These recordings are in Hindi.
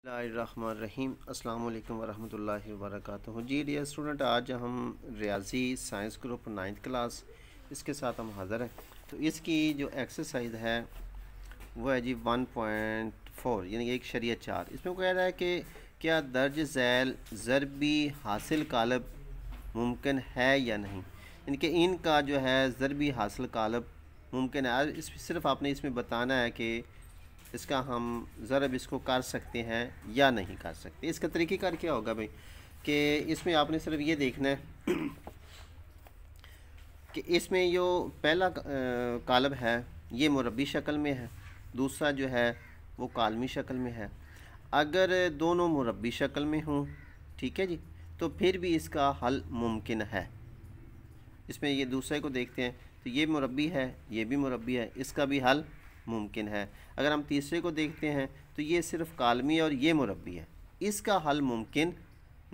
बिस्मिल्लाहिर्रहमानिर्रहीम अस्सलाम वालेकुम वरहमतुल्लाहि वबरकातुहू। जी डियर स्टूडेंट, आज हम रियाजी साइंस ग्रुप 9th क्लास इसके साथ हम हाज़िर हैं। तो इसकी जो एक्सरसाइज है वो है जी 1.4 यानी एक शरीयत 4। इसमें कह रहा है कि क्या दर्ज झैल ज़रबी हासिल कालब मुमकिन है या नहीं, यानी कि इनका जो है ज़रबी हासिल कालब मुमकिन है। इस सिर्फ आपने इसमें बताना है कि इसका हम ज़रब इसको कर सकते हैं या नहीं कर सकते। इसका तरीक़ेकार क्या होगा भाई, कि इसमें आपने सिर्फ ये देखना है कि इसमें जो पहला कालब है ये मुरब्बी शक्ल में है, दूसरा जो है वो कालमी शक्ल में है। अगर दोनों मुरब्बी शक्ल में हों, ठीक है जी, तो फिर भी इसका हल मुमकिन है। इसमें ये दूसरे को देखते हैं, तो ये मुरब्बी है, ये भी मुरब्बी है, इसका भी हल मुमकिन है। अगर हम तीसरे को देखते हैं तो ये सिर्फ कालमी और ये मुरब्बी है, इसका हल मुमकिन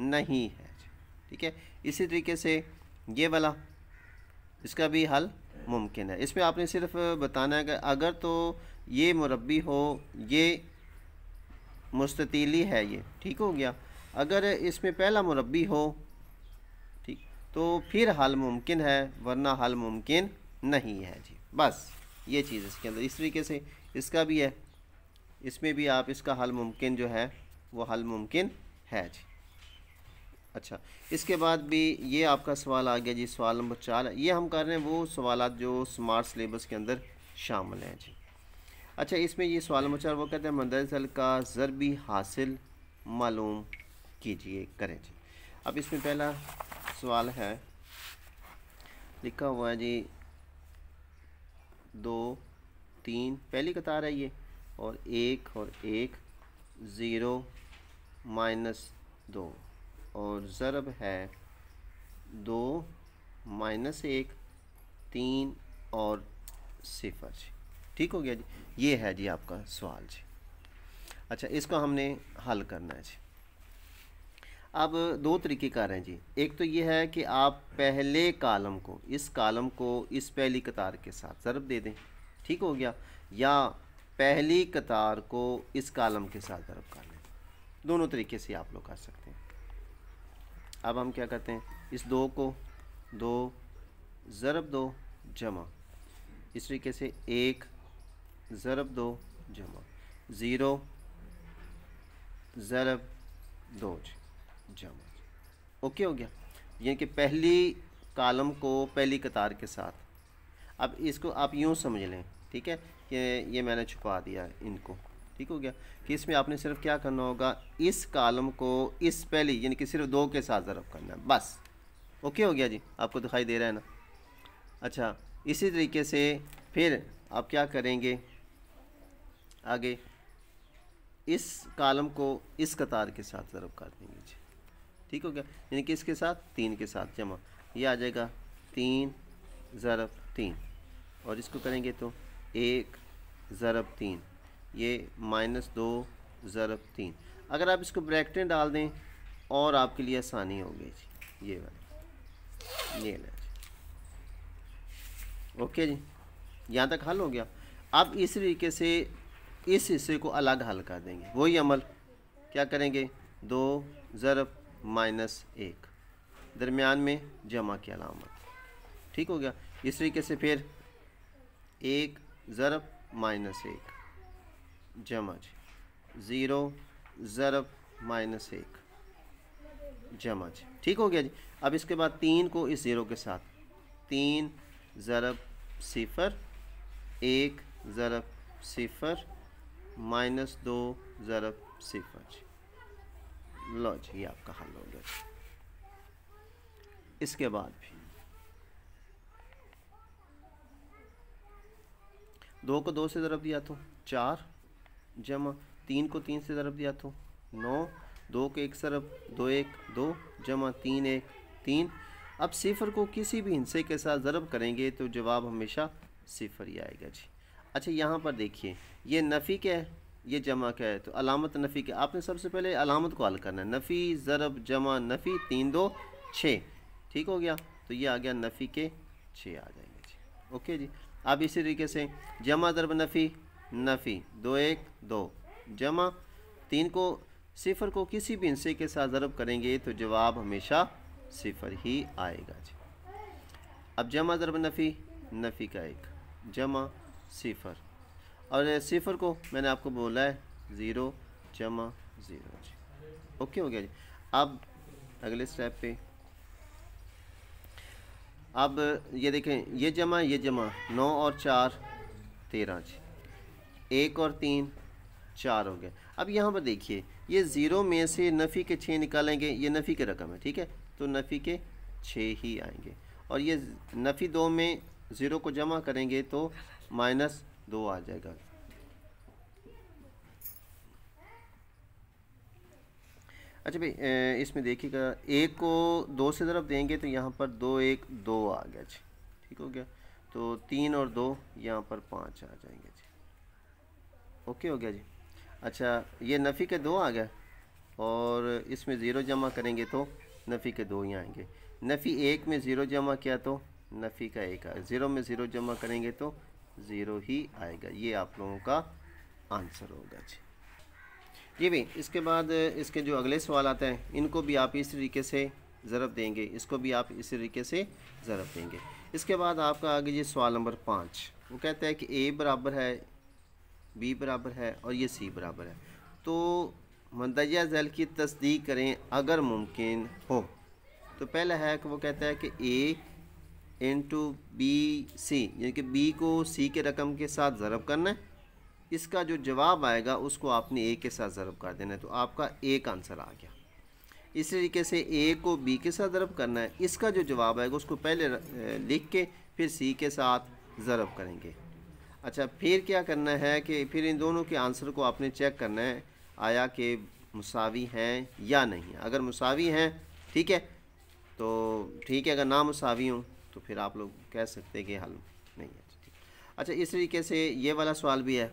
नहीं है। ठीक है, इसी तरीके से ये वाला, इसका भी हल मुमकिन है। इसमें आपने सिर्फ बताना है कि अगर तो ये मुरब्बी हो, ये मुस्ततीली है, ये ठीक हो गया। अगर इसमें पहला मुरब्बी हो, ठीक, तो फिर हल मुमकिन है, वरना हल मुमकिन नहीं है जी। बस ये चीज़ इसके अंदर इस तरीके से इसका भी है, इसमें भी आप इसका हल मुमकिन जो है वो हल मुमकिन है जी। अच्छा, इसके बाद भी ये आपका सवाल आ गया जी, सवाल नंबर 4। ये हम कर रहे हैं वो सवाल जो स्मार्ट सिलेबस के अंदर शामिल हैं जी। अच्छा, इसमें ये सवाल नंबर 4 वो कहते हैं मंदरजल का ज़रबी हासिल मालूम कीजिए, करें जी। अब इसमें पहला सवाल है, लिखा हुआ है जी 2 3, पहली कतार है ये, और 1 और 1, 0 -2, और ज़रब है 2 -1, 3 और 0 जी। ठीक हो गया जी, ये है जी आपका सवाल जी। अच्छा, इसको हमने हल करना है जी। अब दो तरीके कार हैं जी। एक तो ये है कि आप पहले कालम को, इस कालम को इस पहली कतार के साथ ज़रब दे दें, ठीक हो गया, या पहली कतार को इस कालम के साथ ज़रब कर लें। दोनों तरीके से आप लोग कर सकते हैं। अब हम क्या करते हैं, इस 2 को 2 ज़रब 2 जमा, इस तरीके से 1 ज़रब 2 जमा, 0 ज़रब 2 जमा। ओके हो गया, यानी कि पहली कालम को पहली कतार के साथ। अब इसको आप यूँ समझ लें, ठीक है, कि ये मैंने छुपा दिया है इनको, ठीक हो गया, कि इसमें आपने सिर्फ क्या करना होगा, इस कालम को इस पहली यानी कि सिर्फ 2 के साथ ज़रब करना है, बस। ओके हो गया जी, आपको दिखाई दे रहा है ना। अच्छा, इसी तरीके से फिर आप क्या करेंगे, आगे इस कालम को इस कतार के साथ ज़रब कर देंगे जी। ठीक हो गया, यानी कि इसके साथ 3 के साथ जमा, ये आ जाएगा 3 ज़रब 3, और इसको करेंगे तो 1 ज़रब 3, ये -2 ज़रब 3। अगर आप इसको ब्रैकेटें डाल दें और आपके लिए आसानी हो गई जी, ये वाला, ये ले। ओके जी, यहाँ तक हल हो गया। अब इस तरीके से इस हिस्से को अलग हल कर देंगे, वही अमल क्या करेंगे, 2 ज़रब -1, दरमियान में जमा की अलामत, ठीक हो गया। इस तरीके से फिर 1 ज़रब -1 जमा जी, 0 ज़रब -1 जमा जी, ठीक हो गया जी। अब इसके बाद 3 को इस 0 के साथ, 3 ज़रब 0, 1 ज़रब 0, -2 ज़रब 0 जी। लो जी, ये आपका हल हो गया। इसके बाद भी 2 को 2 से ज़रब दिया तो 4 जमा, 3 को 3 से ज़रब दिया तो 9, 2 के 1 ज़रब 2 1 2 जमा 3 1 3। अब 0 को किसी भी हिस्से के साथ ज़रब करेंगे तो जवाब हमेशा 0 ही आएगा जी। अच्छा, यहाँ पर देखिए, ये नफ़ी क्या है, ये जमा क्या है, तो अलामत नफ़ी क्या, आपने सबसे पहले अलामत को हल करना है। नफ़ी ज़रब जमा नफ़ी, 3 2 6, ठीक हो गया, तो ये आ गया नफ़ी के 6 आ जाएंगे जी। ओके जी। अब इसी तरीके से जमा ज़रब नफ़ी, नफ़ी 2 1 2 जमा, 3 को सिफर को किसी भी हिस्से के साथ ज़रब करेंगे तो जवाब हमेशा सिफर ही आएगा जी। अब जमा ज़रब नफ़ी, नफ़ी का एक जमा सिफर, और सिफर को मैंने आपको बोला है 0 जमा 0 जी। ओके हो गया जी। अब अगले स्टेप पे, अब ये देखें, ये जमा 9 और 4 13 जी, 1 और 3 4 हो गया। अब यहाँ पर देखिए, ये 0 में से नफ़ी के 6 निकालेंगे, ये नफ़ी के रकम है, ठीक है, तो नफ़ी के 6 ही आएंगे। और ये नफ़ी 2 में 0 को जमा करेंगे तो -2 आ जाएगा। अच्छा भाई, इसमें देखिएगा, 1 को 2 से ज़रब देंगे तो यहाँ पर 2 1 2 आ गया जी, ठीक हो गया। तो 3 और 2 यहाँ पर 5 आ जाएंगे जी। ओके हो गया जी। अच्छा, ये नफ़ी के 2 आ गया, और इसमें 0 जमा करेंगे तो नफ़ी के 2 ही आएंगे। नफ़ी 1 में 0 जमा किया तो नफ़ी का 1 आएगा, 0 में 0 जमा करेंगे तो 0 ही आएगा। ये आप लोगों का आंसर होगा जी। ये भी, इसके बाद इसके जो अगले सवाल आते हैं, इनको भी आप इस तरीके से ज़रब देंगे, इसको भी आप इस तरीके से ज़रब देंगे। इसके बाद आपका आगे ये सवाल नंबर 5, वो कहता है कि A बराबर है, B बराबर है और ये C बराबर है, तो मंदरजा ज़ैल की तस्दीक करें अगर मुमकिन हो। तो पहला है कि वो कहता है कि A इंटू BC, यानी कि B को C के रकम के साथ ज़रब करना है, इसका जो जवाब आएगा उसको आपने A के साथ ज़रब कर देना है, तो आपका एक आंसर आ गया। इस तरीके से A को B के साथ ज़रब करना है, इसका जो जवाब आएगा उसको पहले लिख के फिर C के साथ ज़रब करेंगे। अच्छा, फिर क्या करना है कि फिर इन दोनों के आंसर को आपने चेक करना है, आया कि मुसावी हैं या नहीं। अगर मुसावी हैं ठीक है तो ठीक है, अगर ना मुसावी हों तो फिर आप लोग कह सकते हैं कि हल नहीं है। अच्छा, इस तरीके से ये वाला सवाल भी है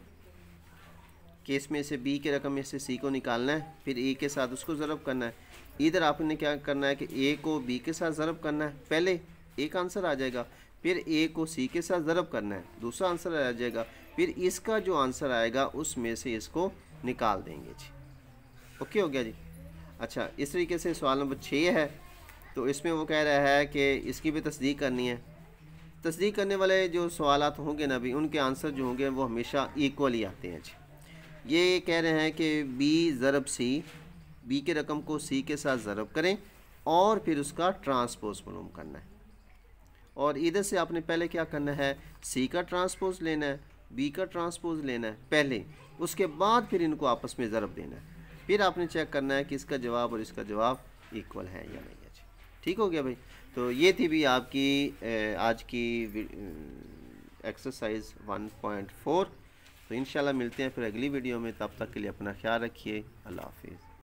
कि इसमें से B के रकम में से C को निकालना है, फिर A के साथ उसको ज़रब करना है। इधर आपने क्या करना है कि A को B के साथ ज़रब करना है, पहले एक आंसर आ जाएगा, फिर A को C के साथ ज़रब करना है, दूसरा आंसर आ जाएगा, फिर इसका जो आंसर आएगा उसमें से इसको निकाल देंगे जी। ओके हो गया जी। अच्छा, इस तरीके से सवाल नंबर 6 है, तो इसमें वो कह रहा है कि इसकी भी तस्दीक करनी है। तस्दीक करने वाले जो सवालात होंगे ना भी, उनके आंसर जो होंगे वो हमेशा इक्वल ही आते हैं जी। ये कह रहे हैं कि B ज़रब C, B के रकम को C के साथ ज़रब करें और फिर उसका ट्रांसपोज मालूम करना है। और इधर से आपने पहले क्या करना है, C का ट्रांसपोज लेना है, B का ट्रांसपोज लेना है पहले, उसके बाद फिर इनको आपस में ज़रब देना है। फिर आपने चेक करना है कि इसका जवाब और इसका जवाब इक्वल है या नहीं है जी। ठीक हो गया भाई। तो ये थी भी आपकी आज की एक्सरसाइज 1.4। तो इंशाल्लाह मिलते हैं फिर अगली वीडियो में, तब तक के लिए अपना ख्याल रखिए। अल्लाह हाफिज़।